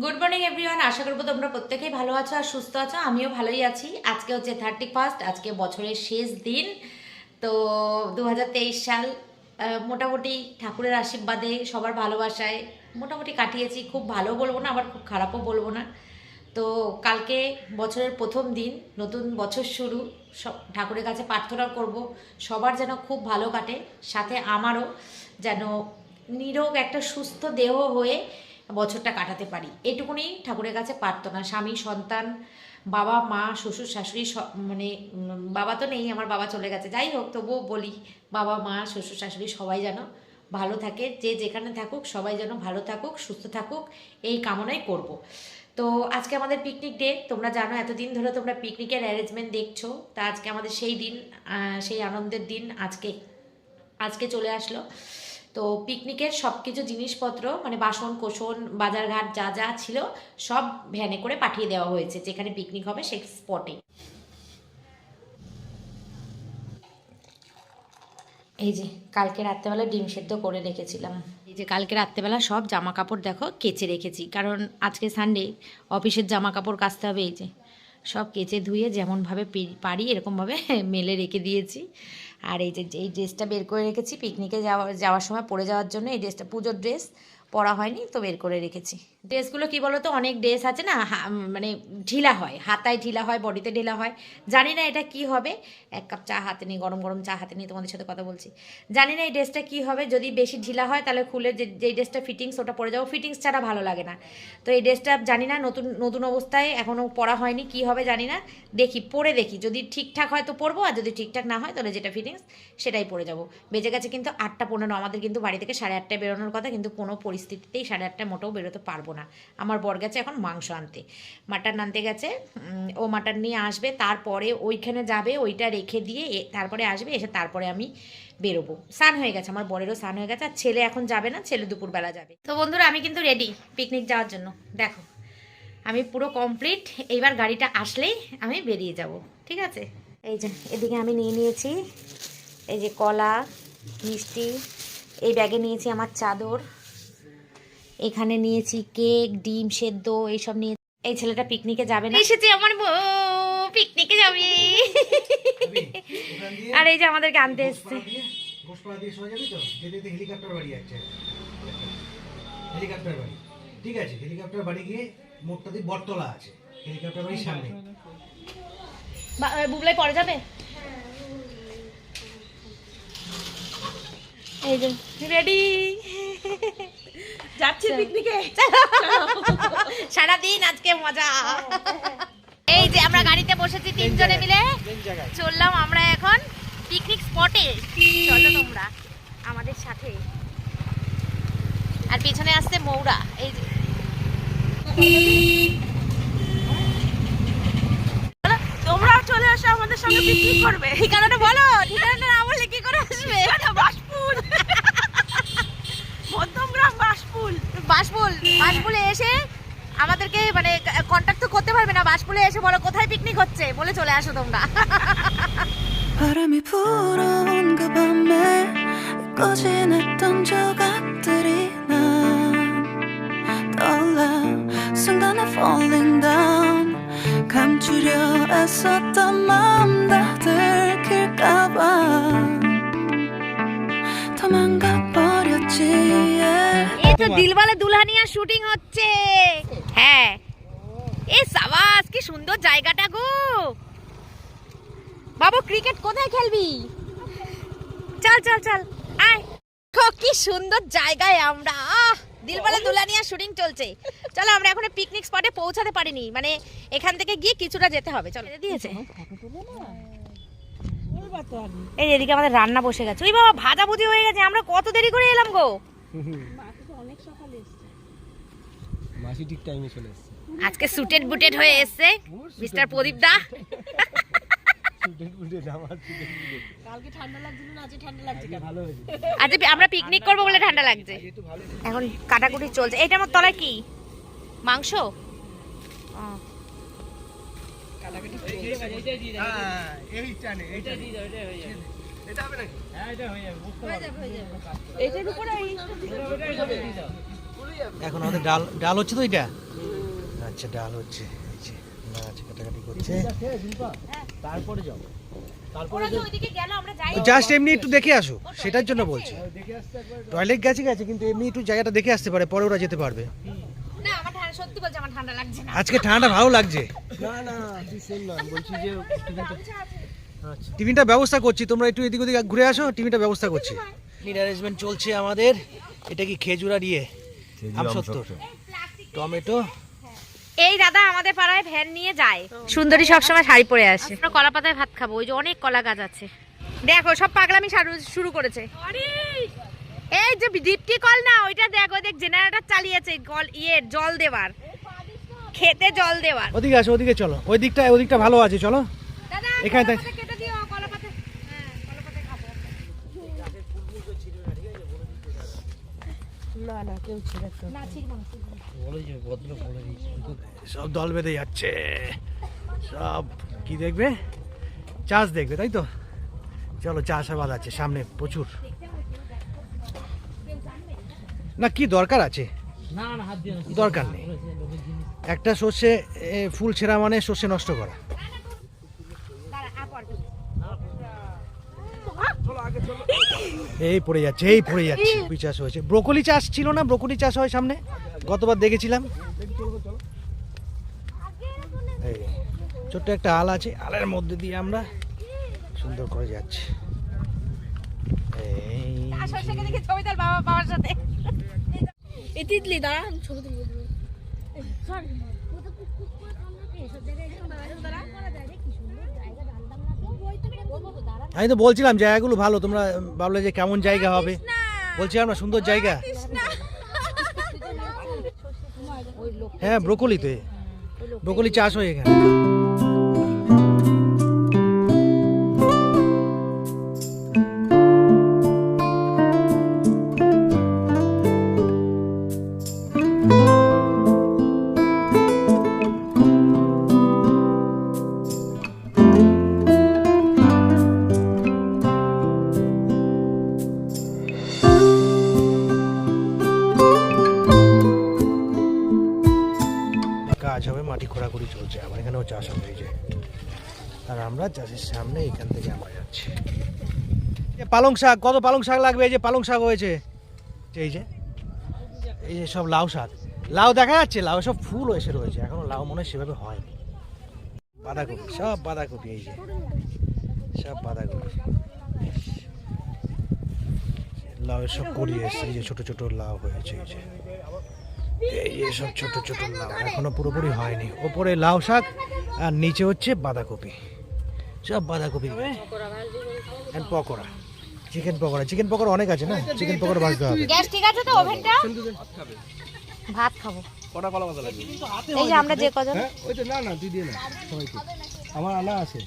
Good morning everyone, আশা করবো তোমরা প্রত্যেকেই ভালো আছো আর সুস্থ আছো। আমিও ভালোই আছি। আজকে হচ্ছে 31, আজকে বছরের শেষ দিন। তো 2023 সাল মোটামুটি ঠাকুরের আশীর্বাদে সবার ভালোবাসায় মোটামুটি কাটিয়েছি। খুব ভালো বলবো না, আবার খুব খারাপও বলবো না। তো কালকে বছরের প্রথম দিন, নতুন বছর শুরু। সব ঠাকুরের কাছে প্রার্থনা করব সবার যেন খুব ভালো কাটে, সাথে আমারও যেন নিরোগ একটা সুস্থ দেহ হয়ে বছরটা কাটাতে পারি, এটুকুনি ঠাকুরের কাছে প্রার্থনা। স্বামী, সন্তান, বাবা, মা, শ্বশুর, শাশুড়ি, মানে বাবা তো নেই, আমার বাবা চলে গেছে, যাই হোক তবুও বলি বাবা, মা, শ্বশুর, শাশুড়ি সবাই যেন ভালো থাকে, যে যেখানে থাকুক সবাই যেন ভালো থাকুক, সুস্থ থাকুক, এই কামনাই করব। তো আজকে আমাদের পিকনিক ডে। তোমরা জানো এতদিন ধরে তোমরা পিকনিকের অ্যারেঞ্জমেন্ট দেখছো, তা আজকে আমাদের সেই দিন, সেই আনন্দের দিন আজকে আজকে চলে আসলো। তো পিকনিকের সব কিছু জিনিসপত্র মানে বাসন কোসন বাজারঘাট যা যা ছিল সব ভ্যানে করে পাঠিয়ে দেওয়া হয়েছে যেখানে পিকনিক হবে সেই স্পটে। এই যে কালকে রাত্রেবেলা ডিম সেদ্ধ করে রেখেছিলাম। এই যে কালকে রাত্রেবেলা সব জামা কাপড় দেখো কেচে রেখেছি, কারণ আজকে সানডে, অফিসের জামা কাপড় কাচতে হবে। এই যে সব কেচে ধুয়ে যেমনভাবে পারি এরকমভাবে মেলে রেখে দিয়েছি। আর এই যে এই ড্রেসটা বের করে রেখেছি পিকনিকে যাওয়ার সময় পরে যাওয়ার জন্য। এই ড্রেসটা পুজোর ড্রেস, পরা হয়নি তো বের করে রেখেছি। ড্রেসগুলো কি বলো তো, অনেক ড্রেস আছে না মানে ঢিলা হয়, হাতায় ঢিলা হয়, বডিতে ঢিলা হয়। জানি না এটা কি হবে। এক কাপ চা হাতে নিয়ে, গরম গরম চা হাতে নিয়ে তোমাদের সাথে কথা বলছি। জানি না এই ড্রেসটা কি হবে, যদি বেশি ঢিলা হয় তাহলে খুলে যেই ড্রেসটা ফিটিংস ওটা পরে যাবো, ফিটিংস ছাড়া ভালো লাগে না। তো এই ড্রেসটা জানি না, নতুন নতুন অবস্থায় এখনও পরা হয়নি, কি হবে জানি না। দেখি পরে দেখি, যদি ঠিকঠাক হয় তো পরবো, আর যদি ঠিকঠাক না হয় তাহলে যেটা ফিটিংস সেটাই পরে যাবো। বেজে গেছে কিন্তু 8:15। আমাদের কিন্তু বাড়ি থেকে 8:30টায় বেরোনোর কথা, কিন্তু কোনো পরিস্থিতিতেই 8:30টায় মোটেও বেরোতে পারবো না। আমার বর গেছে এখন মাংস আনতে, মাটন আনতে গেছে। ও মাটন নিয়ে আসবে, তারপরে ওইখানে যাবে, ওইটা রেখে দিয়ে তারপরে আসবে, এসে তারপরে আমি বেরোবো। স্নান হয়ে গেছে, আমার বরেরও স্নান হয়ে গেছে। আর ছেলে এখন যাবে না, ছেলে দুপুরবেলা যাবে। তো বন্ধুরা আমি কিন্তু রেডি পিকনিক যাওয়ার জন্য। দেখো আমি পুরো কমপ্লিট। এইবার গাড়িটা আসলেই আমি বেরিয়ে যাব, ঠিক আছে? এই যে এদিকে আমি নিয়ে নিয়েছি এই যে কলা, মিষ্টি, এই ব্যাগে নিয়েছি আমার চাদর, এখানে নিয়েছি কেক, ডিম সেদ্ধ, এইসব নিয়ে। এই ছেলেটা পিকনিকে যাবে না, এসেছে আমার বউ পিকনিকে যাবে। আর এই যে আমাদেরকে আনতে এসছে। ঠিক আছে, হেলিকপ্টার বাড়ি গিয়ে মোটটা দিয়ে বটতলা আছে, হেলিকপ্টার বাড়ির সামনে। বুবলাই পরে যাবে। এই যে রেডি, যাচ্ছি পিকনিকে। সারাদিন আজকে মজা। এই যে আমরা গাড়িতে বসেছি তিনজনে মিলে, চললাম আমরা এখন পিকনিক স্পটে। চলো তোমরা আমাদের সাথে। আর পিছনে আসছে মৌরা। এই যে তোমরাও চলে আসো আমাদের সঙ্গে পিকনিক করবে। ঠিকানাটা বলো, ঠিকানাটা না বললে কি করে আসবে? বাসপুল, মধ্যমগ্রাম বাসপুল। বাসপুলে এসে আমাদেরকে মানে কন্ট্যাক্ট তো করতে পারবে না। বাসপুলে এসে বলো কোথায় পিকনিক হচ্ছে, বলে চলে আসো তোমরা। 바람이 불어온 그 밤에 꺼진했던 조각들이 난 떠올라 순간에 falling down 감추려 애썼던 마음 다 들킬까봐 도망가 버렸지 এই তো দিলওয়ালে দুলহানিয়া শুটিং হচ্ছে। হ্যাঁ, এ সাবাস, কি সুন্দর জায়গাটা গো। বাবু ক্রিকেট কোথায় খেলবি? চল চল চল আয়। কি সুন্দর জায়গায় আমরা। দিলওয়ালে দুলহানিয়া শুটিং চলছে। চলো আমরা এখন পিকনিক স্পটে পৌঁছাতে পারিনি, মানে এখান থেকে গিয়ে কিছুটা যেতে হবে। চলো দিয়েছে। এই এদিকে আমাদের রান্না বসে গেছে। ওই বাবা ভাজাভুজি হয়ে গেছে। আমরা কত দেরি করে এলাম গো। মাসি ঠিক টাইমে চলে এসেছে। আজকে সুটেড বুটেড হয়ে এসছে মিস্টার প্রদীপ দা। কালকে ঠান্ডা লাগছিল না, আজকে ঠান্ডা লাগছে কেন? ভালো হয়েছে। আজকে আমরা পিকনিক করবো বলে ঠান্ডা লাগছে। এখন কাটাকুটি চলছে। এইটা আমার তলায় কি মাংস? এখন আমাদের ডাল ডাল হচ্ছে তো, এটা আচ্ছা ডাল হচ্ছে, এই যে মাছ কাটাকাটি করছে। তারপরে যাবো, ওরা তো ওইদিকে গেল, আমরা যাই। জাস্ট এমনি একটু দেখে আসো, সেটার জন্য বলছি। টয়লেট গেছে কিন্তু এমনি একটু জায়গাটা দেখে আসতে পারে, পরে ওরা যেতে পারবে। না আমার ঠান্ডা, সত্যি বলছি আমার ঠান্ডা লাগছে না। আজকে ঠান্ডা ভালো লাগছে। না না তুই শোন না, বলছি যে টিফিনটা ব্যবস্থা করছি, তোমরা একটু এদিক ওদিক ঘুরে আসো, টিফিনটা ব্যবস্থা করছি। টিফিন অ্যারেঞ্জমেন্ট চলছে আমাদের। এটা কি খেজুর আর আমসত্ত্ব, টমেটো। এই দাদা আমাদের পাড়ায় ভ্যান নিয়ে যায়, সুন্দরী সবসময় শাড়ি পরে আসে। আমরা কলা পাতায় ভাত খাবো, ওই যে অনেক কলা গাছ আছে। দেখো সব পাগলামি শুরু করেছে। এই যে দীপ্তি কল না, ওইটা দেখো, দেখ জেনারেটর চালিয়েছে জল দেওয়ার, খেতে জল দেওয়ার। ওদিকে আসো, ওদিকে চলো, ওদিকটা ভালো আছে, চলো এখানে। কেটে দিও কলা পাতা। হ্যাঁ কলা পাতায় খাবো। না না কেউ ছেড়ে তো না ছিড়বো না। সব দল বেঁধে যাচ্ছে, সব কি দেখবে, চাষ দেখবে, তাই তো? চলো, চাষাবাদ আছে সামনে প্রচুর। না কি দরকার আছে? না না হাত দিয়ে না, দরকার নেই। একটা সর্ষে ফুল ছেঁড়া মানে সর্ষে নষ্ট করা। এই পড়ে যাচ্ছে, কপি চাষ হয়েছে। ব্রোকলি চাষ ছিল না? ব্রোকলি চাষ হয় সামনে, গতবার দেখেছিলাম। এই ছোট্ট একটা আল আছে, আলের মধ্যে দিয়ে আমরা সুন্দর করে যাচ্ছি। বাবার সাথে এই তিতলি দাঁড়া ছবি তুলবো। আমি তো বলছিলাম জায়গাগুলো ভালো, তোমরা ভাবলে যে কেমন জায়গা হবে। বলছিলাম না সুন্দর জায়গা। হ্যাঁ ব্রোকলি, তো ব্রোকলি চাষ হয় এখানে। কাজ হবে, মাটি খোঁড়াখুড়ি চলছে, আবার এখানেও চাষ হবে। এই যে, আর আমরা চাষের সামনে, এখান থেকে আমরা যাচ্ছি। পালং শাক, কত পালং শাক লাগবে? এই যে পালং শাক হয়েছে, এই যে সব লাউ শাক, লাউ দেখা যাচ্ছে, লাউ সব ফুল এসে রয়েছে, এখনো লাউ মনে হয় সেভাবে হয়নি। বাঁধাকপি, সব বাঁধাকপি, এই যে সব বাঁধাকপি, লাউ সব করিয়ে এসছে। এই যে ছোট ছোট লাউ হয়েছে, এই যে সব ছোট ছোট লাউ, এখনো পুরোপুরি হয়নি। ওপরে লাউ শাক আর নিচে হচ্ছে বাঁধাকপি, সব বাঁধাকপি। পকোড়া, চিকেন পকোড়া অনেক আছে না, চিকেন পকোড়া ভাজতে হবে। গ্যাস ঠিক আছে তো? ওভেনটা ভাত খাবো। কটা কলা পাতা লাগবে? এই যে আমরা যে কজন, ওই তো না না তুই দিয়ে না সবাইকে, আমার আনা আছে।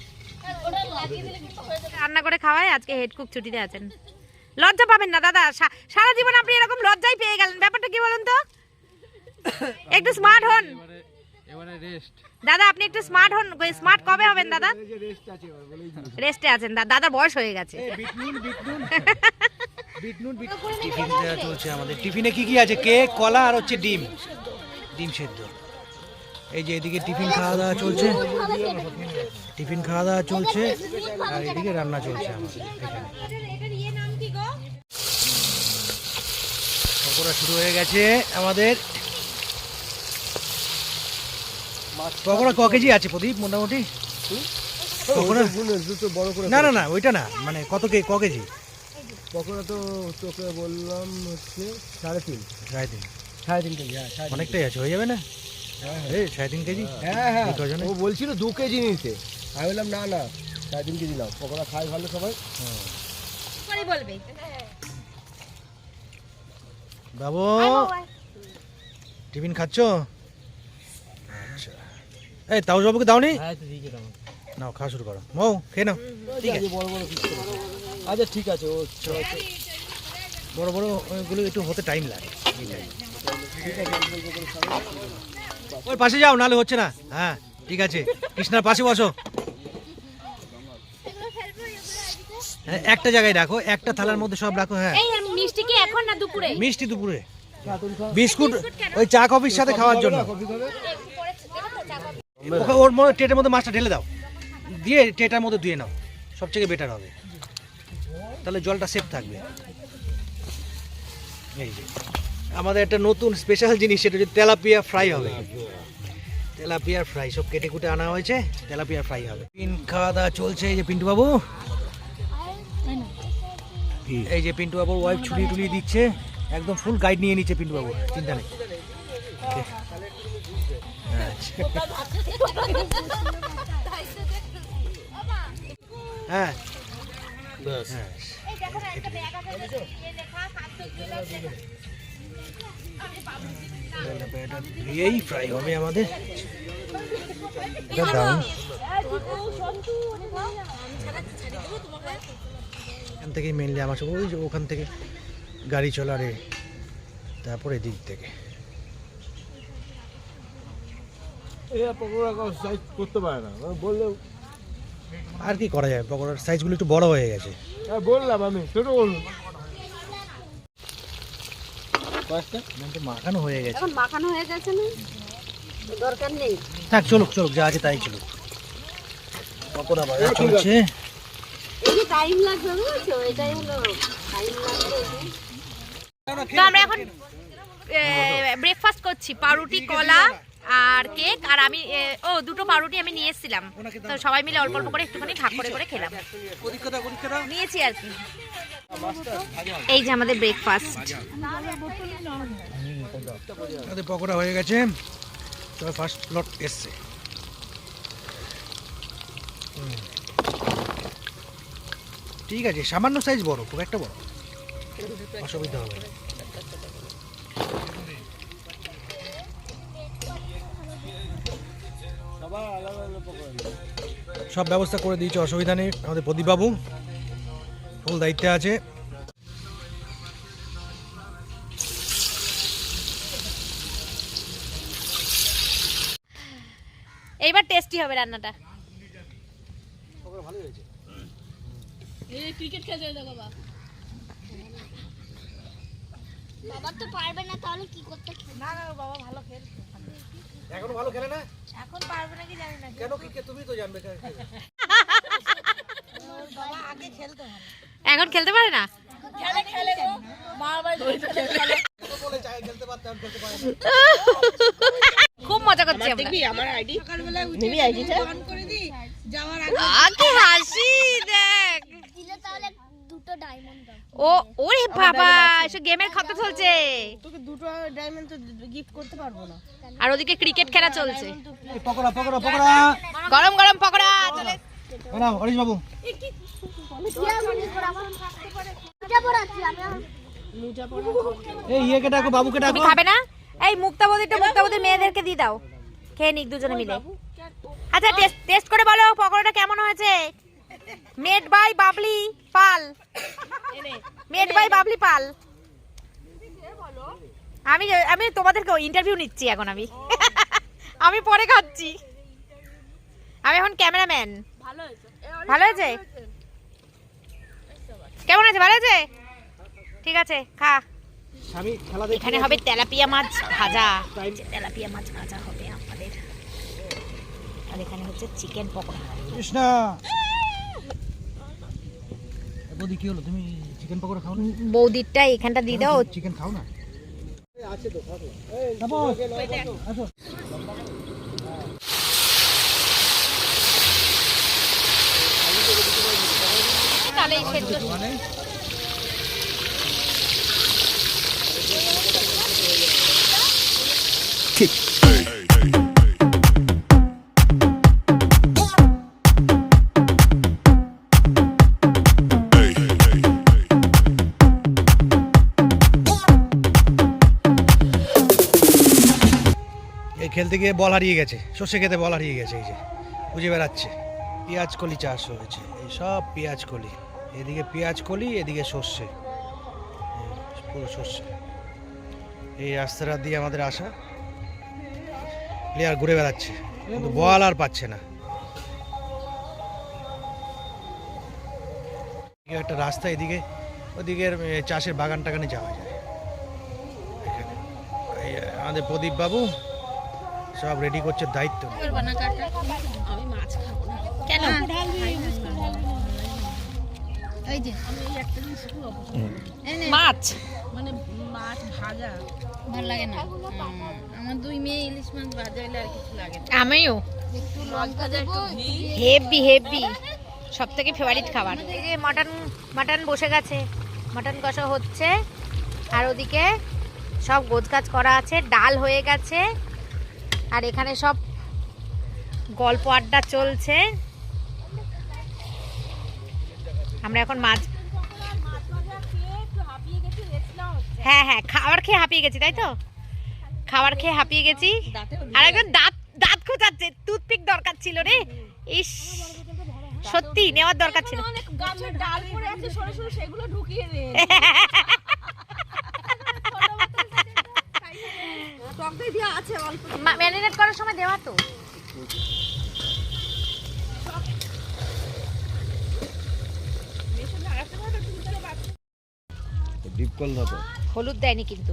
রান্না করে খাওয়াই। আজকে হেড কুক ছুটিতে আছেন, লজ্জা পাবেন না দাদা। সারা জীবন আপনি এরকম লজ্জাই পেয়ে গেলেন, ব্যাপারটা কি বলুন তো? একটু স্মার্ট হন এবারে রেস্ট দাদা, আপনি একটু স্মার্ট হন। স্মার্ট কবে হবেন দাদা? রেস্টে আছেন, দাদার বয়স হয়ে গেছে। টিফিন চলছে আমাদের। টিফিনে কি কি আছে? কেক, কলা আর হচ্ছে ডিম সেদ্ধ। এই যে এদিকে টিফিন খাওয়া দাওয়া চলছে, আর এদিকে রান্না চলছে আমাদের এখানে। পকোড়া শুরু হয়ে গেছে আমাদের। পকোড়া ক কেজি আছে প্রদীপ মোটামুটি? পকোড়া বড় করে না না না ওইটা না, মানে ক কেজি পকোড়া? তো তোকে বললাম হচ্ছে 3.5 কেজি। হ্যাঁ অনেকটাই আছে, হয়ে যাবে না? এই 3.5 কেজি। হ্যাঁ কজনে? ও বলছিল 2 কেজি নিতে, আমি বললাম না না 3.5 কেজি নাও, পকোড়া খাই ভালো সবাই। বলবে বাবু টিফিন খাচ্ছ? আচ্ছা, এই তাও বাবুকে দাওনি? নাও খাওয়া শুরু করো, মৌ খেয়ে নাও। ঠিক আছে, বড় বড় পিস করে। আচ্ছা ঠিক আছে, ও বড় বড় গুলো একটু হতে টাইম লাগে। ওর পাশে যাও, নাহলে হচ্ছে না। হ্যাঁ ঠিক আছে, কৃষ্ণার পাশে বসো। একটা জায়গায় রাখো, একটা থালার মধ্যে সব রাখো। হ্যাঁ এই মিষ্টি কি এখন না দুপুরে? মিষ্টি দুপুরে, বিস্কুট ওই চা কফির সাথে খাওয়ার জন্য। ওর মধ্যে ট্রেটের মধ্যে মাছটা ঢেলে দাও, দিয়ে ট্রেটার মধ্যে ধুয়ে নাও, সবথেকে বেটার হবে, তাহলে জলটা সেফ থাকবে। এই যে আমাদের একটা নতুন স্পেশাল জিনিস, সেটা হচ্ছে তেলাপিয়া ফ্রাই হবে। তেলাপিয়ার ফ্রাই সব কেটে কুটে আনা হয়েছে, তেলাপিয়া ফ্রাই হবে। পিন খাওয়া দাওয়া চলছে। এই যে পিন্টু বাবু, এই যে পিন্টু বাবুর ওয়াইফ ছুরি টুরি দিচ্ছে, একদম ফুল গাইড নিয়ে নিচ্ছে পিন্টু বাবু, চিন্তা নেই। হ্যাঁ এই ফ্রাই হবে আমাদের। দারুণ। এখান থেকেই মেনলি আমার সব, ওই যে ওখান থেকে গাড়ি চলারে, তারপরে দিক থেকে পকোড়া সাইজ করতে পারে না, বললেও আর কি করা যায়, পকোড়ার সাইজগুলো একটু বড় হয়ে গেছে। বললাম আমি, ছোট বললাম তো মাখানো হয়ে গেছে। এখন মাখানো হয়ে গেছে না, দরকার নেই। থাক, চলুক চলুক, যা আছে তাই চলুক। পকোড়া ভাজা চলছে। এই টাইম লাগবে, বুঝছো, এটাই হলো টাইম লাগবে। তো আমরা এখন ব্রেকফাস্ট করছি, পাউরুটি, কলা আর কেক। আর আমি দুটো পাউরুটি আমি নিয়ে এসেছিলাম, তো সবাই মিলে অল্প অল্প করে একটুখানি ভাগ করে করে খেলাম, নিয়েছি আর কি। এই যে আমাদের ব্রেকফাস্ট। আমাদের পকোড়া হয়ে গেছে, তবে ফার্স্ট লট এসছে। ঠিক আছে, সামান্য সাইজ বড়, খুব একটা বড় অসুবিধা হবে না। সব ব্যবস্থা করে দিয়েছে, অসুবিধা নেই। আমাদের প্রদীপবাবু ফুল দায়িত্বে আছে। এইবার টেস্টি হবে রান্নাটা। ভালো হয়েছে। এই ক্রিকেট খেলতে দাও বাবা। বাবা তো পারবে না, তাহলে কি করতে? না না, বাবা ভালো খেলছে। এখনো ভালো খেলে না? এখন পারবে নাকি জানি না। কেন কি তুমি তো জানবে। বাবা আগে খেলতে হবে। এখন খেলতে পারে না? খেলে খেলে গো, মা বাড়ি ধরে খেলে। বলে চাই খেলতে পারতাম, খেলতে পারে না। খুব মজা করছি আমরা। দেখবি আমার আইডি সকালবেলা উঠে নিবি আইডিটা অন করে দি, যাওয়ার আগে কি হাসি দেখ। দিলে তাহলে দুটো ডায়মন্ড দাও। ও ওরে বাবা, এসব গেমের খাতা চলছে, তোকে দুটো ডায়মন্ড তো গিফট করতে পারবো না। আর ওদিকে ক্রিকেট খেলা চলছে। এই পকোড়া পকোড়া পকোড়া, গরম গরম পকোড়া চলে। নাও হরিশ বাবু। এটা পড়াচ্ছি আমি। এই ইয়েকে ডাকো, বাবুকে তুমি ডাকো। খাবে না? এই মুক্তাবতীর মেয়েদেরকে দিয়ে দাও, খেয়ে নিক দুজনে মিলে। আচ্ছা টেস্ট করে বলো পকোড়াটা কেমন হয়েছে। Made by Babli Pal, made by Babli Pal. আমি তোমাদেরকে ইন্টারভিউ নিচ্ছি এখন। আমি পরে খাচ্ছি, আমি এখন ক্যামেরাম্যান। ভালো হয়েছে? কেমন আছে? ভালো আছে, ঠিক আছে খা। আমি খেলা দেখি। এখানে হবে তেলাপিয়া মাছ ভাজা, তেলাপিয়া মাছ ভাজা হবে আমাদের। আর এখানে হচ্ছে চিকেন পকোড়া। কৃষ্ণা বৌদি, কি হলো, তুমি চিকেন পকোড়া খাও না? বৌদিরটা এখানটা দিয়ে দাও। চিকেন খাও না? আছে তো, খাও। আসো। তাহলে সেদ্ধ এই খেলতে গিয়ে বল হারিয়ে গেছে, সর্ষে খেতে বল হারিয়ে গেছে। এই যে খুঁজে বেড়াচ্ছে। পেঁয়াজ কলি চাষ হয়েছে, এই সব পেঁয়াজ কলি, এদিকে পেঁয়াজ কলি, এদিকে সর্ষে, পুরো সর্ষে। এই রাস্তাটা দিয়ে আমাদের আসা। প্লেয়ার ঘুরে বেড়াচ্ছে, কিন্তু বল আর পাচ্ছে না। একটা রাস্তা, এদিকে ওদিকের চাষের বাগান টাগানে যাওয়া যায়। এখানে এই আমাদের প্রদীপ বাবু সব রেডি করছে দায়িত্ব নিয়ে। আমি মাছ খাবো না কেন? এই যে আমি এই একটা জিনিস খুব অপছন্দ মাছ মানে মাছ ভাজা ভালো লাগে না আমার দুই মেয়ে ইলিশ মাছ ভাজা হলে আর কিছু লাগে না আমিও একটু লঙ্কা দেবো হেভি হেভি সব থেকে ফেভারিট খাবার। এই যে মাটন বসে গেছে, মাটন কষা হচ্ছে, আর ওদিকে সব গোছগাছ করা আছে, ডাল হয়ে গেছে, আর এখানে সব গল্প আড্ডা চলছে। আমরা এখন মাছ, হ্যাঁ হ্যাঁ খাবার খেয়ে হাঁপিয়ে গেছি, তাই তো খাবার খেয়ে হাঁপিয়ে গেছি। আর একজন দাঁত দাঁত খোঁচাচ্ছে, টুথপিক দরকার ছিল রে, ইস সত্যি নেওয়ার দরকার ছিল। গাছের ডাল পড়ে আছে সরে সরে সেগুলো ঢুকিয়ে দে টক দই দিয়ে আছে অল্প ম্যারিনেট করার সময় দেওয়া তো। ডিপ কল না তো হলুদ দেয়নি কিন্তু।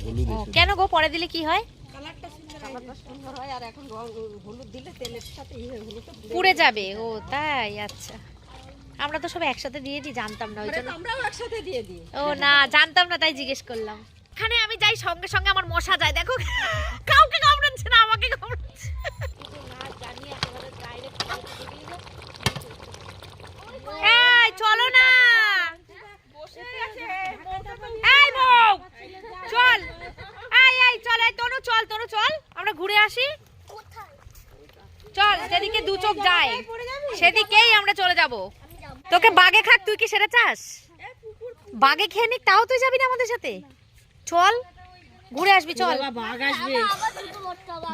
হলুদ ও, কেন গো পরে দিলে কি হয়? পুড়ে যাবে। ও তাই, আচ্ছা আমরা তো সব একসাথে দিয়ে দিই, জানতাম না ওই জন্য। আমরাও একসাথে দিয়ে দিই ও না জানতাম না তাই জিজ্ঞেস করলাম। এখানে আমি যাই সঙ্গে সঙ্গে আমার মশা যায়, দেখো কাউকে কামড়াচ্ছে না, আমাকে কামড়াচ্ছে। এই চলো না, এই বউ চল, এই চল, এই তনু চল, তনু চল আমরা ঘুরে আসি, চল যেদিকে দু চোখ যায় সেদিকেই আমরা চলে যাব। তোকে বাগে খাক, তুই কি সেটা চাস? বাগে খেয়ে নিক তাও তুই যাবি না আমাদের সাথে? চল ঘুরে আসবি, চল।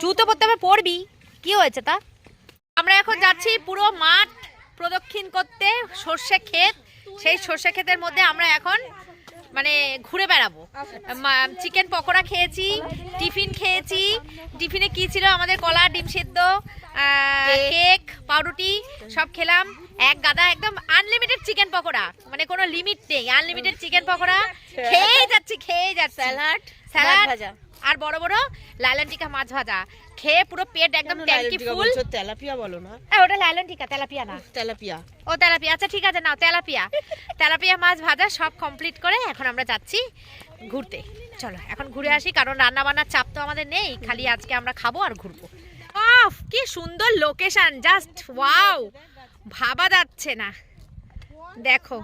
জুতো পরতে হবে, পরবি, কি হয়েছে তা? আমরা এখন যাচ্ছি পুরো মাঠ প্রদক্ষিণ করতে, সর্ষে ক্ষেত, সেই সর্ষে ক্ষেতের মধ্যে আমরা এখন মানে ঘুরে বেড়াবো। চিকেন পকোড়া খেয়েছি, টিফিন খেয়েছি, টিফিনে কি ছিল আমাদের কলা, ডিম সিদ্ধ, কেক, পাউরুটি সব খেলাম। এক গাদা একদম আনলিমিটেড চিকেন পকোড়া, মানে কোনো লিমিট নেই, আনলিমিটেড চিকেন পকোড়া খেয়েই যাচ্ছি। স্যালাড ভাজা আর বড় বড় লাইলন টিকা মাছ ভাজা খেয়ে পুরো পেট একদম ট্যাঙ্কি ফুল। তেলাপিয়া বলো না? ওটা লাইলন টিকা, তেলাপিয়া না। তেলাপিয়া, ও তেলাপিয়া, আচ্ছা ঠিক আছে নাও তেলাপিয়া। তেলাপিয়া মাছ ভাজা সব কমপ্লিট করে এখন আমরা যাচ্ছি ঘুরতে। চলো এখন ঘুরে আসি, কারণ রান্না বান্নার চাপ তো আমাদের নেই, খালি আজকে আমরা খাবো আর ঘুরবো। অফ কি সুন্দর লোকেশন, জাস্ট ওয়াও, ভাবা যাচ্ছে না। দেখো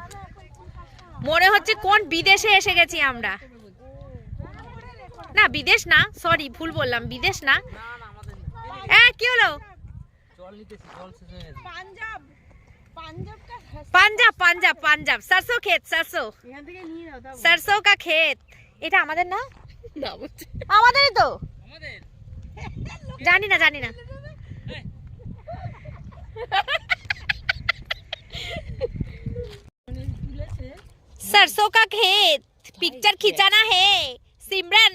মনে হচ্ছে কোন বিদেশে এসে গেছি আমরা। না বিদেশ না, সরি ভুল বললাম, বিদেশ না। কি হলো? পাঞ্জাব পাঞ্জাব পাঞ্জাব, सरसों ক্ষেত, सरसों का ক্ষেত। এটা আমাদের না? আমাদেরই তো, জানি না জানি না। सरसों का खेत, पिक्चर खिंचाना है सिमरन,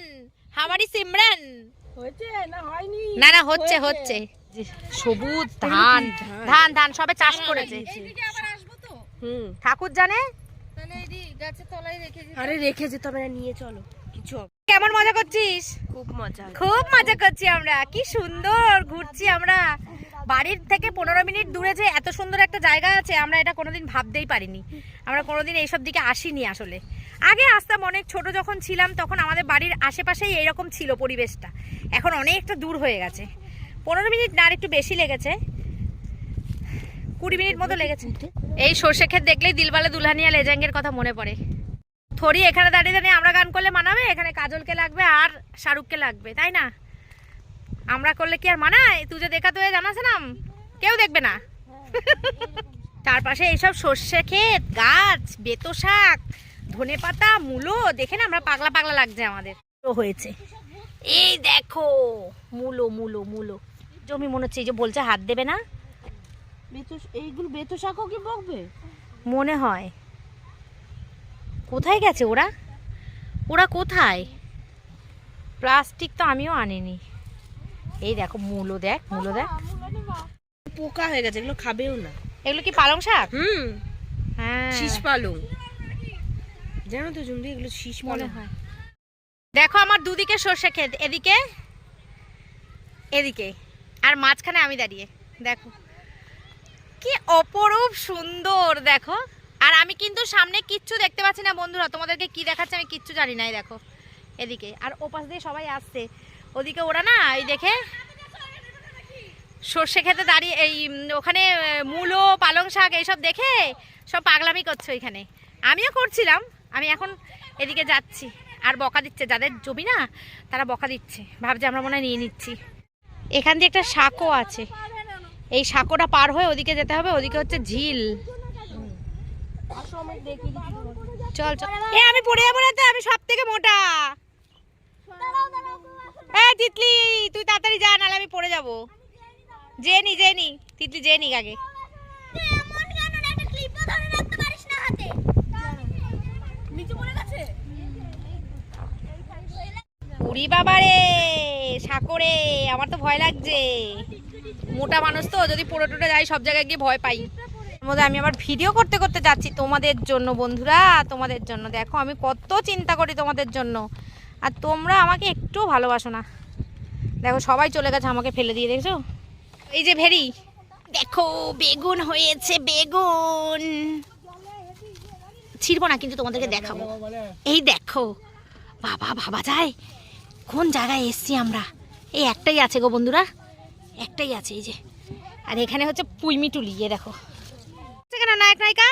हमारी सिमरन। না না হচ্ছে হচ্ছে, সবুজ ধান, ধান ধান সবে চাষ করেছে। ঠাকুর জানে। আরে রেখে যেতে হবে না, নিয়ে চলো কিছু। কেমন মজা করছিস? খুব মজা, খুব মজা করছি আমরা, কি সুন্দর ঘুরছি আমরা। বাড়ির থেকে 15 মিনিট দূরে যে এত সুন্দর একটা জায়গা আছে আমরা এটা কোনোদিন ভাবতেই পারিনি। আমরা কোনোদিন এইসব দিকে আসিনি আসলে। আগে আসতাম অনেক ছোট যখন ছিলাম, তখন আমাদের বাড়ির আশেপাশেই এইরকম ছিল পরিবেশটা। এখন অনেকটা দূর হয়ে গেছে। 15 মিনিট না, আর একটু বেশি লেগেছে, 20 মিনিট মতো লেগেছে। এই সর্ষে ক্ষেত দেখলেই দিলবালে দুলহানিয়া লেজাঙ্গের কথা মনে পড়ে। থরি এখানে দাঁড়িয়ে দাঁড়িয়ে আমরা গান করলে মানাবে? এখানে কাজলকে লাগবে আর শাহরুখকে লাগবে, তাই না? আমরা করলে কি আর মানায়? তুই যে দেখা তো জানাছিলাম, কেউ দেখবে না। চারপাশে এইসব সর্ষে ক্ষেত, গাছ, বেতো শাক, ধনে পাতা, মূলো দেখে না আমরা পাগলা পাগলা লাগছে আমাদের। হয়েছে এই দেখো মূলো মূলো মূলো, জমি মনে হচ্ছে এই যে বলছে হাত দেবে না, এইগুলো বেতো শাকও কি বকবে মনে হয়। কোথায় গেছে ওরা? ওরা কোথায়? প্লাস্টিক তো আমিও আনিনি। এই দেখো মূলো, দেখ মূলো দেখ, পোকা হয়ে গেছে, এগুলো খাবেও না। এগুলো কি পালং শাক? হ্যাঁ শীষ পালং, জানো তো জুমদি, এগুলো শীষ মনে পালং হয়। দেখো আমার দুদিকে সর্ষে ক্ষেত, এদিকে এদিকে, আর মাঝখানে আমি দাঁড়িয়ে। দেখো কি অপরূপ সুন্দর, দেখো। আর আমি কিন্তু সামনে কিচ্ছু দেখতে পাচ্ছি না বন্ধুরা, তোমাদেরকে কি দেখাচ্ছে আমি কিচ্ছু জানি না। এই দেখো এদিকে, আর ওপাশ দিয়ে সবাই আসছে, ওদিকে ওরা না এই দেখে সর্ষে খেতে দাঁড়িয়ে, এই ওখানে মূলো পালং শাক এইসব দেখে সব পাগলামি করছে ওইখানে। আমিও করছিলাম। আমি এখন এদিকে যাচ্ছি, আর বকা দিচ্ছে, যাদের জমি না তারা বকা দিচ্ছে, ভাবছে আমরা মনে হয় নিয়ে নিচ্ছি। এখান দিয়ে একটা সাঁকো আছে, এই সাঁকোটা পার হয়ে ওদিকে যেতে হবে, ওদিকে হচ্ছে ঝিল। চল চল, এ আমি পড়ে যাবো না তো, আমি সব থেকে মোটা। তিতলি তুই তাড়াতাড়ি যা, নাহলে আমি পড়ে যাবো। জেনি তিতলি জেনি আগে। উড়ি বাবা রে, সাঁকোরে, আমার তো ভয় লাগছে। মোটা মানুষ তো, যদি পড়ে টুটে যাই সব জায়গায় গিয়ে ভয় পাই। মধ্যে আমি আবার ভিডিও করতে করতে যাচ্ছি তোমাদের জন্য বন্ধুরা, তোমাদের জন্য। দেখো আমি কত চিন্তা করি তোমাদের জন্য, আর তোমরা আমাকে একটু ভালোবাসো না। দেখো সবাই চলে গেছে আমাকে ফেলে দিয়ে, দেখছো? এই যে ভেরি, দেখো বেগুন হয়েছে, বেগুন ছিড়বো না কিন্তু তোমাদেরকে দেখাবো। এই দেখো বাবা, ভাবা যায় কোন জায়গায় এসছি আমরা। এই একটাই আছে গো বন্ধুরা, একটাই আছে, এই যে। আর এখানে হচ্ছে পুইমি টুলি, এ দেখো কেন নায়ক নায়িকা।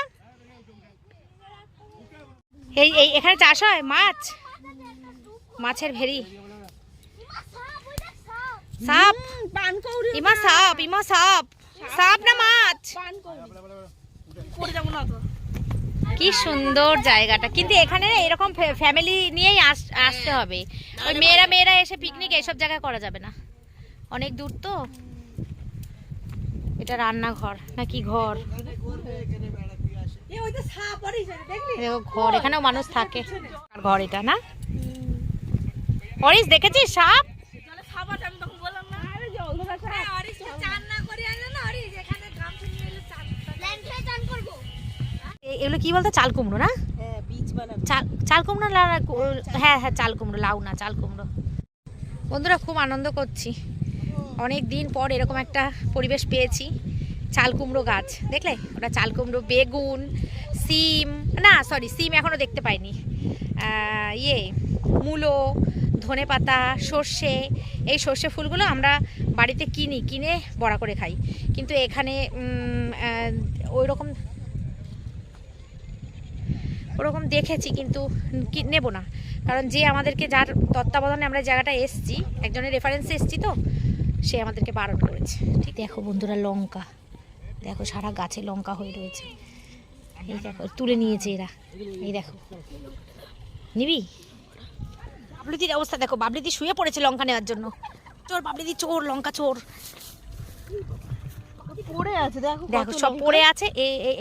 এই এখানে চাষ হয় মাছ, মাছের ভেরি। সাপ, ইমা সাপ, ইমা সাপ, সাপ না মাছ। কি সুন্দর জায়গাটা, কিন্তু এখানে এরকম ফ্যামিলি নিয়েই আসতে হবে। ওই মেয়েরা এসে পিকনিক এইসব জায়গায় করা যাবে না, অনেক দূর তো। এটা রান্নাঘর নাকি ঘর? ঘর, এখানেও মানুষ থাকে। ঘর এটা না? অরিস দেখেছিস সাপ? এগুলো কি বলতো, চাল কুমড়ো না? চাল কুমড়ো, হ্যাঁ চাল কুমড়ো, লাউ না, চাল কুমড়ো। বন্ধুরা খুব আনন্দ করছি, অনেক দিন পর এরকম একটা পরিবেশ পেয়েছি। চাল কুমড়ো গাছ দেখলে, ওটা চাল কুমড়ো, বেগুন, সিম, না সরি সিম এখনও দেখতে পাইনি, মূলো, ধনেপাতা, সর্ষে। এই সর্ষে ফুলগুলো আমরা বাড়িতে কিনে বড়া করে খাই, কিন্তু এখানে ওরকম দেখেছি কিন্তু নেব না, কারণ যে আমাদেরকে, যার তত্ত্বাবধানে আমরা জায়গাটা এসছি, একজনের রেফারেন্সে এসছি তো, সে আমাদেরকে বারণ করেছে। ঠিক দেখো বন্ধুরা, লঙ্কা দেখো, সারা গাছে লঙ্কা হয়ে রয়েছে। এই দেখো তুলে নিয়েছে এরা, এই দেখো নিবি। বাবলিদির অবস্থা দেখো, বাবলিদি শুয়ে পড়েছে লঙ্কা নেওয়ার জন্য। চোর বাবলিদি, চোর, লঙ্কা চোর। পড়ে আছে, দেখো দেখো সব পড়ে আছে।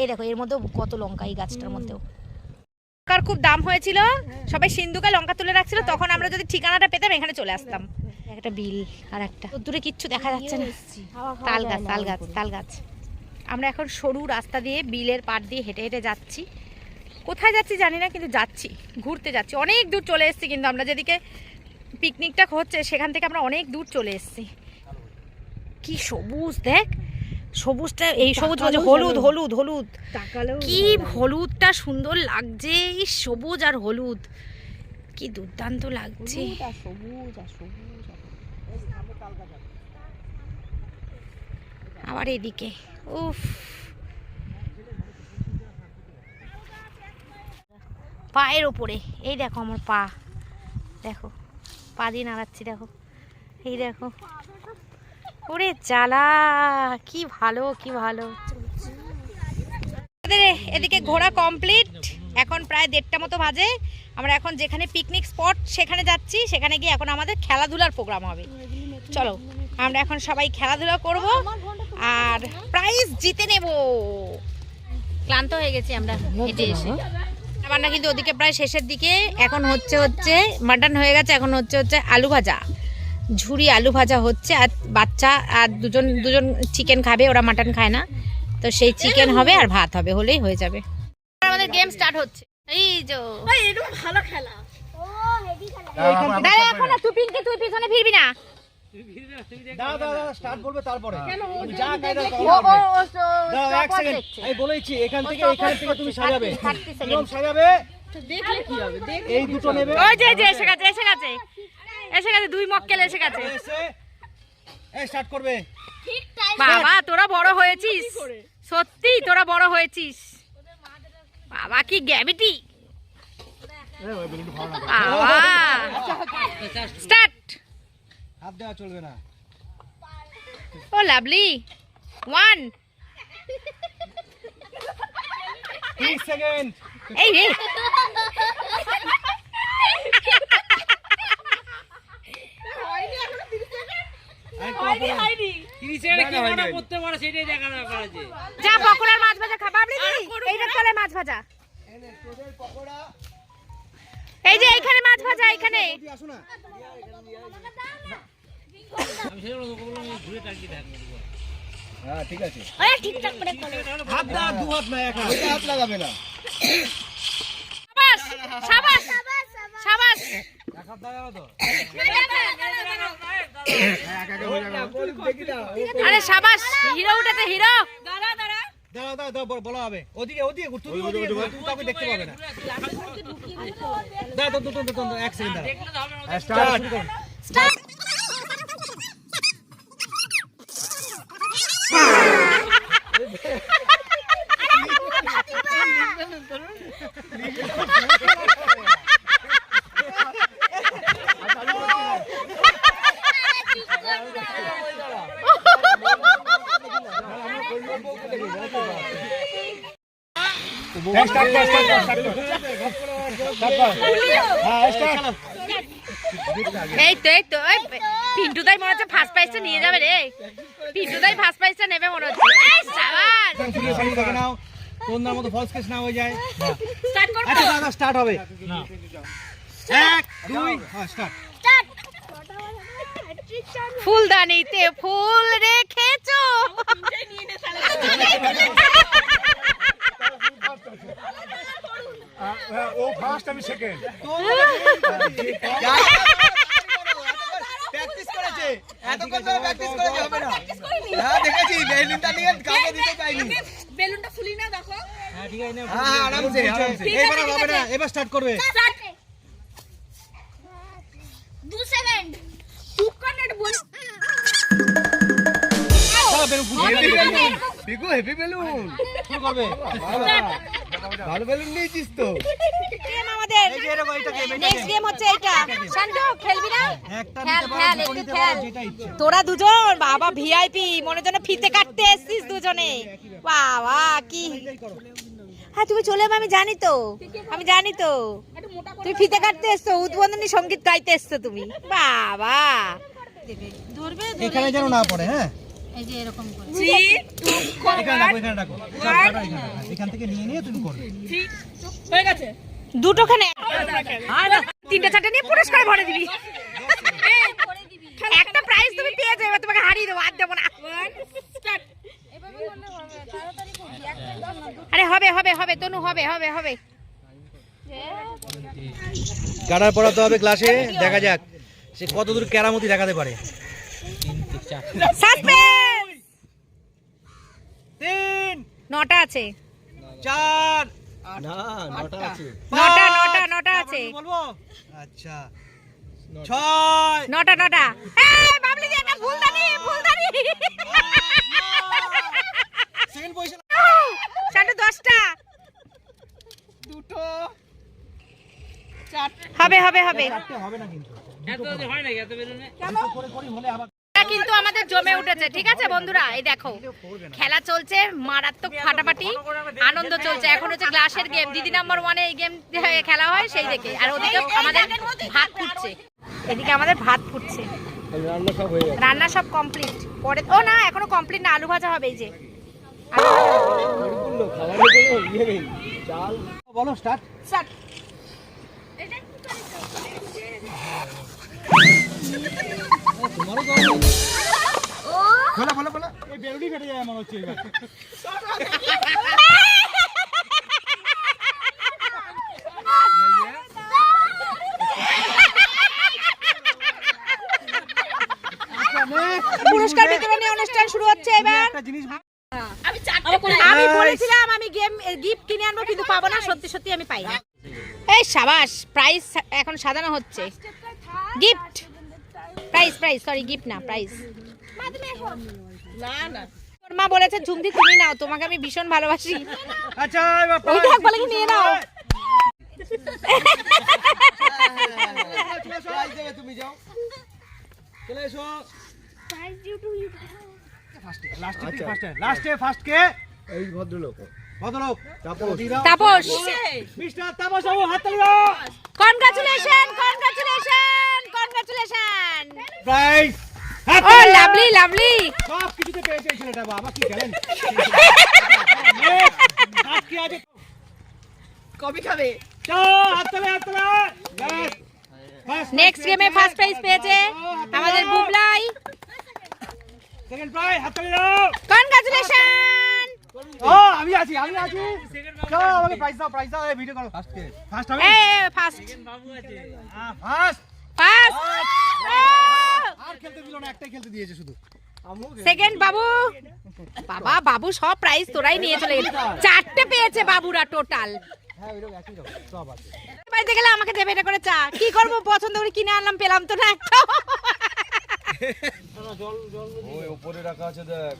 এই দেখো এর মধ্যেও কত লঙ্কা, এই গাছটার মধ্যেও। লঙ্কার খুব দাম হয়েছিল, সবাই সিন্ধুকে লঙ্কা তুলে রাখছিল, তখন আমরা যদি ঠিকানাটা পেতাম এখানে চলে আসতাম। একটা বিল, আর একটা দূরে কিচ্ছু দেখা যাচ্ছে না, তাল গাছ, তাল গাছ, তাল গাছ। আমরা এখন সরু রাস্তা দিয়ে বিলের পাড় দিয়ে হেঁটে হেঁটে যাচ্ছি। কোথায় যাচ্ছি জানি না, কিন্তু যাচ্ছি, ঘুরতে যাচ্ছি। অনেক দূর চলে এসেছি, কিন্তু আমরা যেদিকে পিকনিকটা হচ্ছে সেখান থেকে আমরা অনেক দূর চলে এসেছি। কি সবুজ দেখ, সবুজটা, এই সবুজ বলছে, হলুদ হলুদ হলুদ, কি হলুদটা সুন্দর লাগছে। এই সবুজ আর হলুদ কি দুর্দান্ত লাগছে। আবার এদিকে উফ, পায়ের ওপরে, এই দেখো আমার পা, দেখো পা দিয়ে নাড়াচ্ছি, দেখো এই দেখো, ওরে জ্বালা, কি ভালো, কি ভালো। এদিকে ঘোরা কমপ্লিট, এখন প্রায় 1:30টা মতো বাজে। আমরা এখন যেখানে পিকনিক স্পট সেখানে যাচ্ছি, সেখানে গিয়ে এখন আমাদের খেলাধুলার প্রোগ্রাম হবে। চলো আমরা এখন সবাই খেলাধুলা করব আর প্রাইজ জিতে নেব। ক্লান্ত হয়ে গেছি আমরা হেঁটে এসে। রান্না কিন্তু ওদিকে প্রায় শেষের দিকে। এখন হচ্ছে মাটন হয়ে গেছে, এখন হচ্ছে আলু ভাজা, ঝুরি আলু ভাজা হচ্ছে। আর বাচ্চা আর দুজন চিকেন খাবে, ওরা মাটন খায় না, তো সেই চিকেন হবে আর ভাত হবে, হলেই হয়ে যাবে। আমাদের গেম স্টার্ট হচ্ছে। এই যে ভালো খেলা, ও হেভি খেলা। দাঁড়া, এখন না, তুই পিছনে ফিরবি না, দাও দাও স্টার্ট করবে তারপরে তুমি যা কায়দা করো দাও এক সেকেন্ড আমি বলেছি এখান থেকে তুমি সাজাবে কিরকম সাজাবে দেখলে কি হবে দেখ এই দুটো নেবে ওই যে এসে গেছে দুই মক্কেল এসে গেছে। এই স্টার্ট করবে ঠিক টাইম বাবা তোরা বড় হয়েছিস, সত্যি তোরা বড় হয়েছিস। বাবা কি গ্র্যাভিটি, বাবা স্টার্ট। হাত দেওয়া চলবে না। ও লাভলি 1 30 সেকেন্ড এই রে যা পকোড়ার মাছ ভাজা খাবা আপনি এইটা চলে মাছ ভাজা এই যে এইখানে মাছ ভাজা এইখানে আসো না হ্যাঁ ঠিক আছে আরে ঠিকঠাক করে করো হাত দাও দু হাত না এক হাত ওইটা হাত লাগাবে না শাবাশ শাবাশ শাবাশ এক হাত দাও তো দেখি না আরে শাবাশ হিরো উঠেছে হিরো দাও দাও দাও বলা হবে ওদিকে তুমি কাউকে দেখতে পাবে না দাও তো এক সেকেন্ড দাও স্টার্ট এই তো এই পিন্টু দাই মনে হচ্ছে ফার্স্ট প্রাইজটা নিয়ে যাবে রে, পিন্টু দাই ফার্স্ট প্রাইজটা নেবে মনে হচ্ছে। এই শাবাশ দেখে নাও তোর মতো ফলস কেস না হয়ে যায়। স্টার্ট করব। আচ্ছা দাদা স্টার্ট হবে না 1 2 হ্যাঁ স্টার্ট ফুলদানিতে ফুল রেখেছো ও ফার্স্ট আমি সেকেন্ড প্র্যাকটিস করেছে এতক্ষণ ধরে প্র্যাকটিস করেছে হবে না হ্যাঁ দেখেছি বেলুনটা নিয়ে কাউকে দিতে চাইনি বেলুনটা ফুলি না দেখো হ্যাঁ ঠিক আছে হ্যাঁ আরামসে এবার হবে না এবার স্টার্ট করবে 2 সেকেন্ড চুপ কর না বল বিগু হেভি বেলুন শুরু করবে ভালো বেলুন নিয়েছিস তো গেম আমাদের এই যে এরকম এইটা গেম নেক্সট গেম হচ্ছে এইটা। শান্তু খেলবি না? একটা খেল নিতে খেল পারো একটু নিতে খেল। পারো যেটা ইচ্ছে তোরা দুজন বাবা ভিআইপি মনে জন্য ফিতে কাটতে এসেছিস দুজনে, বাবা কি হ্যাঁ তুমি চলে যাবে আমি জানি তো তুমি ফিতে কাটতে এসছো, উদ্বোধনী সঙ্গীত গাইতে এসছো তুমি, বাবা ধরবে এখানে যেন না পড়ে হ্যাঁ এই যে এরকম করে এখানে রাখো এখান থেকে নিয়ে তুমি করবে হয়ে গেছে দুটোখানে তিনটা চারটে নিয়ে পুরস্কার ভরে দিবি, একটা প্রাইজ তুমি পেয়ে যাবে, তোমাকে হারিয়ে দেবো আর দেবো না। আরে হবে তনু হবে গাড়ার পড়াতে হবে ক্লাসে, দেখা যাক সে কত দূর কেরামতি দেখাতে পারে। সাসপেন্স 3 নটা আছে 4 না নটা আছে নটা আছে বলবো আচ্ছা 6 নটা এই বাবলি দি একটা ফুলদানি সেকেন্ড পজিশন শান্তু 10টা দুটো চারটে হবে হবে না কিন্তু এত হয় না এত বেলুনে করে হলে আবার কিন্তু আমাদের জমে উঠেছে। ঠিক আছে বন্ধুরা, এই দেখো খেলা চলছে, মারাত্মক ফাটাফাটি আনন্দ চলছে। এখন হচ্ছে গ্লাসের গেম, দিদি নাম্বার 1-এ এই গেম খেলা হয় সেই দেখে। আর ওদিকে আমাদের ভাত ফুটছে, এদিকে আমাদের ভাত ফুটছে, রান্না সব হয়ে গেছে রান্না সব কমপ্লিট। পরে ও না এখনো কমপ্লিট না, আলু ভাজা হবে। এই যে পরিপূর্ণ খাবারের কোনো ইয়ে নেই চাল বলো স্টার্ট তোমারও বলো এই বেলুনি ফেটে যায় মনে হচ্ছে এবার পুরস্কার বিতরণী অনুষ্ঠান শুরু হচ্ছে এবার। একটা জিনিস আমি বলেছিলাম আমি গিফট কিনে আনবো, কিন্তু পাবো না, সত্যি সত্যি আমি পাই না। এই সাবাস, প্রাইজ এখন সাজানো হচ্ছে। গিফট প্রাইজ সরি গিফট না, প্রাইজ। না না তোর মা বলেছে ঝুমদি তুমি নাও, তোমাকে আমি ভীষণ ভালোবাসি। আচ্ছা এবার ওই দেখ বলে কি নিয়ে নাও। প্রাইজ দেবে, তুমি যাও চলে এসো। Prize due to you. লাস্টে ফার্স্ট কে? এই ভদ্রলোক ভদ্রলোক তাপস, মিস্টার তাপস বাবু, হাততালি দাও। কনগ্রাচুলেশন। প্রাইজ ও লাভলি। সব কিছুতে পেয়েছে এই ছেলেটা, বাবা কি ট্যালেন্ট। আজকে আছে কবি খাবে। হাততালি। নেক্সট গেমে ফার্স্ট প্রাইজ পেয়েছে আমাদের বুবলাই। সেকেন্ড প্রাইজ, হাততালি দাও। কনগ্রাচুলেশন। ও আমি আছি চলো আমাকে প্রাইজ দাও এই ভিডিও করো। ফার্স্ট হবে ফার্স্ট ফার্স্ট আর খেলতে দিল না, একটাই খেলতে দিয়েছে শুধু। সেকেন্ড বাবু। বাবু সব প্রাইজ তোরাই নিয়ে চলে গেলি, 4টে পেয়েছে বাবুরা টোটাল। হ্যাঁ ওইরকম একই রকম সব আছে। বাড়িতে গেলে আমাকে দেবে এটা করে চা, কি করবো পছন্দ করে কিনে আনলাম, পেলাম তো না একটা। ওই উপরে রাখা আছে দেখ।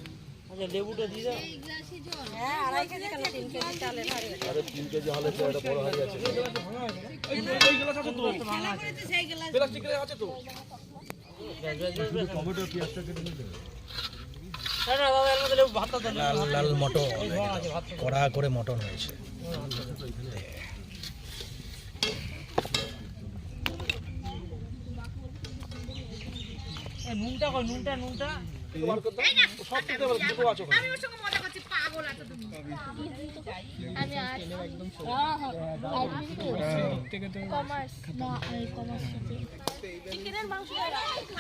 আরে 3 কেজি হলে তো এটা বড় হয়ে গেছে। লাল মটন, কড়া করে মটন হয়েছে। আমি আজ কমার্স না আমি কমার্স চিকেনের মাংস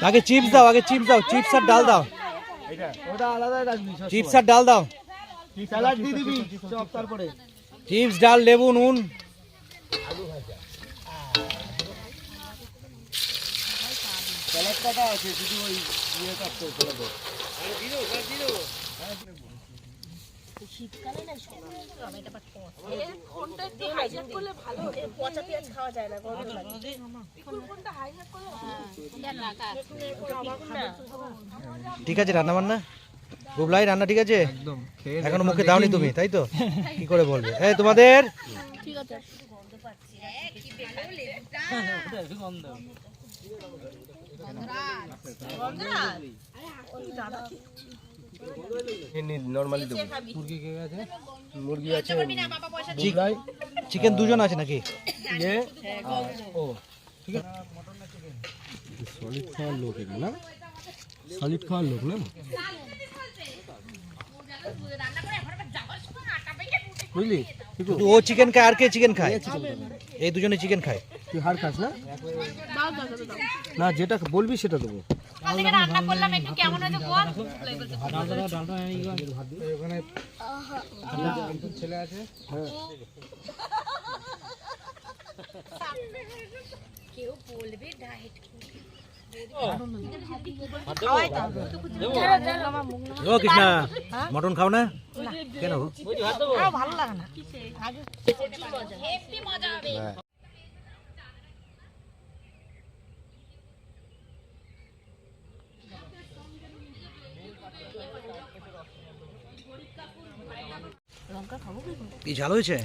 আগে চিপস দাও, চিপস আর ডাল দাও। ওটা আলাদা রাখবি। চিপস আর ডাল দাও। স্যালাড দিয়ে দিবি চপ, তারপরে চিপস, ডাল, লেবু, নুন। স্যালাড কাটা আছে, শুধু ওই ইয়ে কাটতে স্যালাড। ঠিক আছে রান্না বান্না? বুবলাই রান্না ঠিক আছে? এখনো মুখে দাওনি তুমি, তাই তো? কি করে বলবে? এই তোমাদের ঠিক আছে। নরমালি দেবো। মুরগি আছে, চিকেন দুজন আছে নাকি? ইয়ে ও ঠিক আছে। সলিড খাওয়ার লোক এটা না, সলিড খাওয়ার লোক না, বুঝলি? শুধু ও চিকেন খায় আর কে চিকেন খায়? এই দুজনে চিকেন খায়। তুই হার খাস না? না যেটা বলবি সেটা দেবো। রান্না করলাম একটু কেমন হয়েছে বল। ছেলে আছে কেউ বলবে ডায়েট ও কৃষ্ণা, মটন খাও না কেন? ভালো লাগে না, হেভি মজা হবে। কি ঝাল হয়েছে?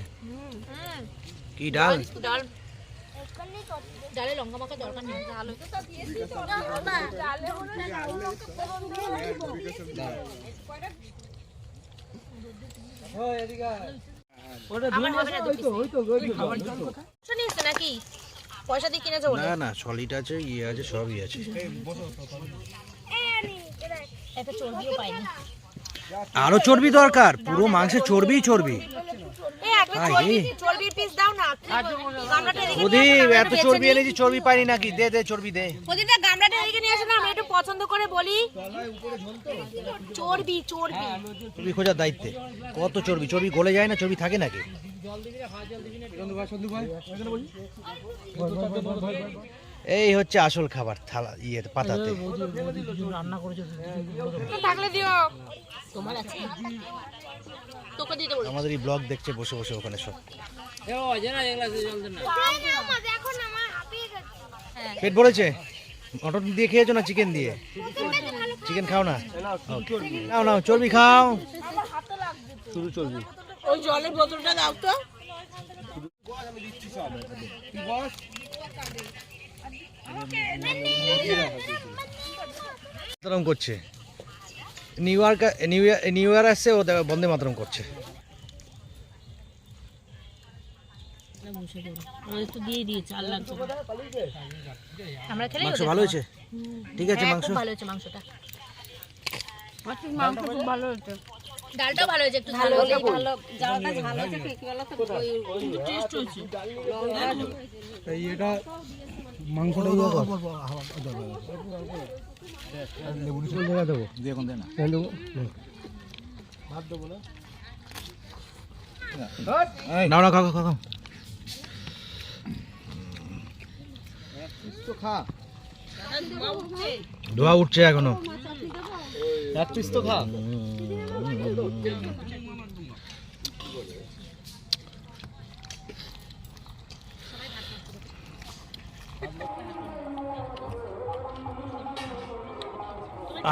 কি ডাল? ডালে লঙ্কা মাখা দরকার নেই, ঝাল নাকি পয়সা দিয়ে কিনেছে? না না সলিড আছে, ইয়ে আছে, সবই আছে। একটা চর্বিও পাইনি। আরো চর্বি দরকার, পুরো মাংসে চর্বি চর্বি। চর্বির পিস দাও না। প্রদীপ এত চর্বি এনেছি, চর্বি পাইনি নাকি? দে দে চর্বি দে। প্রদীপটা গামলাটা এদিকে নিয়ে আসো না, আমি একটু পছন্দ করে বলি। চর্বি চর্বি চর্বি খোঁজার দায়িত্বে। কত চর্বি? চর্বি গলে যায় না? চর্বি থাকে নাকি? এই হচ্ছে আসল খাবার থালা পাতাতে। থাকলে দিও তোমার আছে তোকে দিতে বল আমাদের এই ব্লগ দেখছে বসে বসে ওখানে সব। দেখো না আমার হাঁপিয়ে গেছে। পেট ভরেছে? মটন দিয়ে খেয়েছো না চিকেন দিয়ে? চিকেন খাও না? নাও নাও চর্বি খাও। শুধু চলবি। ওই জলের বোতলটা দাও তো মাতরম করছে। নিউ ইয়ার আসছে, ও বন্দে মাতরম করছে। একটু দিয়ে দিয়েছে আর লাগছে আমরা খেলে মাংস ভালো হয়েছে? ঠিক আছে মাংস ভালো হয়েছে মাংসটা মাংস খুব ভালো হয়েছে ডালটাও ভালো হয়েছে একটু ভালো হয়েছে ভালো জালটা ঝাল হয়েছে পেঁকিওয়ালা তো টেস্ট হয়েছে এই এটা মাংসটা লেবু জায়গা দেবো দিয়ে কোন না দেবো ভাত দেবো না নাও না খাও খাও খাও। তো খা ধোয়া উঠছে এখনো। এক পিস তো খা।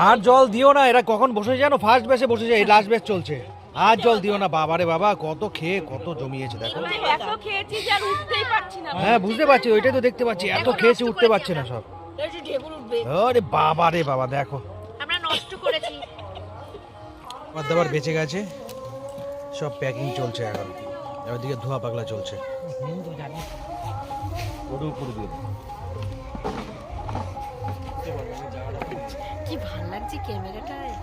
আর জল দিও না, এরা কখন বসে জানো? ফার্স্ট ব্যাচে বসে যায়, লাস্ট ব্যাচ চলছে। আর জল দিও না। বাবারে বাবা, কত খেয়ে কত জমিয়েছে দেখো। এত খেয়েছি যে আর উঠতেই পারছি না হ্যাঁ বুঝতে পারছি, ওইটাই তো দেখতে পাচ্ছি, এত খেয়েছে উঠতে পারছে না সব। এই যে ঢেকুর উঠবে আরে বাবা রে বাবা, দেখো আমরা নষ্ট করেছি খাবার দাবার বেঁচে গেছে, সব প্যাকিং চলছে এখন। এবার দিকে ধোয়া পাগলা চলছে। কি ভালো লাগছে ক্যামেরাটায়।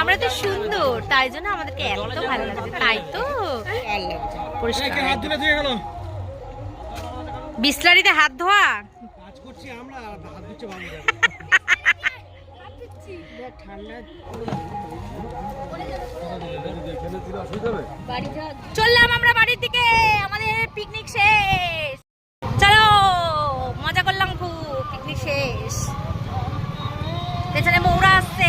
আমরা তো সুন্দর, তাই জন্য আমাদেরকে এত ভালো লাগছে, তাই তো পরিষ্কার হাত ধুলে ধুয়ে গেল। বিসলারিতে হাত ধোয়া কাজ করছি আমরা, হাত ধুচ্ছে ভালো লাগে। চললাম আমরা বাড়ির দিকে, আমাদের পিকনিক শেষ। চলো মজা করলাম খুব, পিকনিক শেষ। পেছনে মৌরা আসছে।